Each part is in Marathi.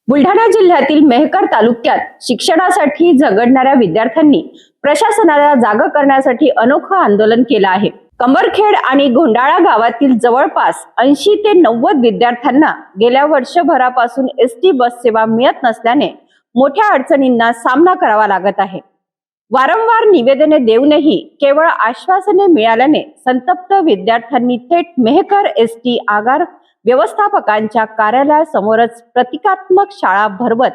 बुलढाणा जिल्ह्यातील मेहकर तालुक्यात शिक्षणासाठी झगडणाऱ्या विद्यार्थ्यांनी प्रशासनाला जागा करण्यासाठी अनोखं आंदोलन केलं आहे। कंबरखेड आणि गोंडाळा गावातील जवळपास 80 ते 90 विद्यार्थ्यांना गेल्या वर्षभरापासून एसटी बस सेवा मिळत नसल्याने मोठ्या अडचणींना सामना करावा लागत आहे। वारंवार निवेदने देऊनही केवळ आश्वासने मिळाल्याने संतप्त विद्यार्थ्यांनी थेट मेहकर एसटी आगार व्यवस्थापकांच्या कार्यालयासमोरच प्रतिकात्मक शाळा भरवत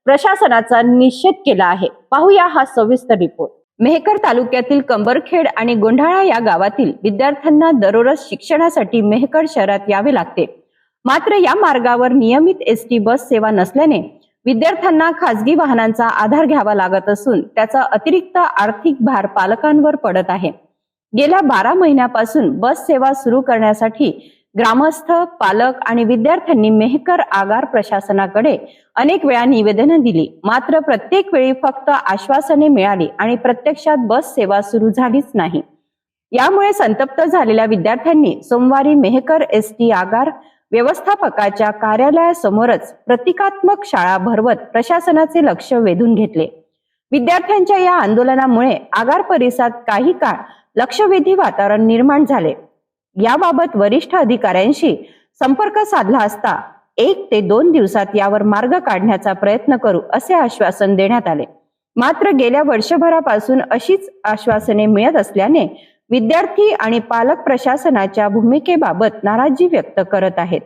प्रशासनाचा निषेध केला आहे। पाहूया हा सविस्तर रिपोर्ट। मेहकर तालुक्यातील कंबरखेड आणि गोंडाळा या गावातील विद्यार्थ्यांना दररोज शिक्षणासाठी मेहकर शहरात यावे लागते। मात्र या मार्गावर नियमित एसटी बस सेवा नसल्याने विद्यार्थ्यांना खासगी वाहनांचा आधार घ्यावा लागत असून त्याचा अतिरिक्त आर्थिक भार पालकांवर पडत आहे। गेल्या 12 महिन्यापासून बस सेवा सुरू करण्यासाठी ग्रामस्थ, पालक आणि विद्यार्थ्यांनी मेहकर आगार प्रशासनाकडे अनेक वेळा निवेदनं दिली, मात्र प्रत्येक वेळी फक्त आश्वासने मिळाली आणि प्रत्यक्षात बस सेवा सुरू झालीच नाही। यामुळे संतप्त झालेल्या विद्यार्थ्यांनी सोमवारी मेहकर एसटी आगार व्यवस्थापकाच्या कार्यालयासमोरच प्रतिकात्मक शाळा भरवत प्रशासनाचे लक्ष वेधून घेतले। विद्यार्थ्यांच्या या आंदोलनामुळे आगार परिसरात काही काळ लक्षवेधी वातावरण निर्माण झाले। याबाबत वरिष्ठ अधिकाऱ्यांशी संपर्क साधला असता 1 ते 2 दिवसात यावर मार्ग काढण्याचा प्रयत्न करू असे आश्वासन देण्यात आले। मात्र गेल्या वर्षभरापासून अशीच आश्वासने मिळत असल्याने विद्यार्थी आणि पालक प्रशासनाच्या भूमिकेबाबत नाराजी व्यक्त करत आहेत।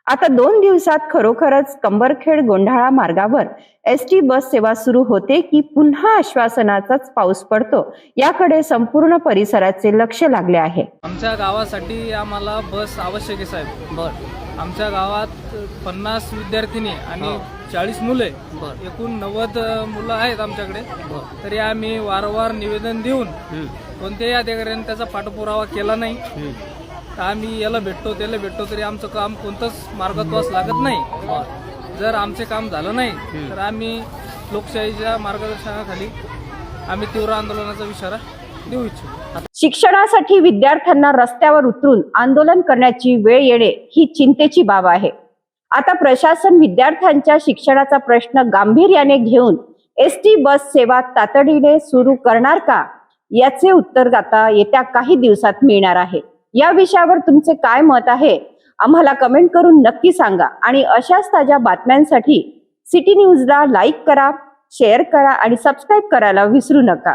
आता 2 दिवसात खरोखरच कंबरखेड गोंडाळा मार्गावर एसटी बस सेवा सुरू होते की पुन्हा आश्वासनाचाच पाऊस पडतो, याकडे संपूर्ण परिसराचे लक्ष लागले आहे। आमच्या गावासाठी आम्हाला बस आवश्यक आहे साहेब। आमच्या गावात 50 विद्यार्थिनी आणि 40 मुले, एकूण 90 मुलं आहेत आमच्याकडे। तरी आम्ही वारंवार निवेदन देऊन कोणत्याही अधिकाऱ्यांनी त्याचा पाठपुरावा केला नाही। तर आम्ही याला भेटतो त्याला भेटतो तरी आमचं काम कोणतंच मार्गत्वास लागत नाही। जर आमचे काम झालं नाही तर आम्ही लोकशाहीच्या मार्गदर्शनाखाली आम्ही तीव्र आंदोलनाचा इशारा देऊ इच्छितो। शिक्षणासाठी विद्यार्थ्यांना रस्त्यावर उतरून आंदोलन करण्याची वेळ येणे ही चिंतेची बाब आहे। आता प्रशासन विद्यार्थ्यांच्या शिक्षणाचा प्रश्न गांभीर्याने घेऊन एसटी बस सेवा तातडीने सुरू करणार का, याचे उत्तर आता येत्या काही दिवसात मिळणार आहे। या विषयावर तुमचे काय मत आहे आम्हाला कमेंट करून नक्की सांगा आणि अशाच ताज्या बातम्यांसाठी सिटी न्यूजला लाईक करा, शेअर करा आणि सबस्क्राईब करायला विसरू नका।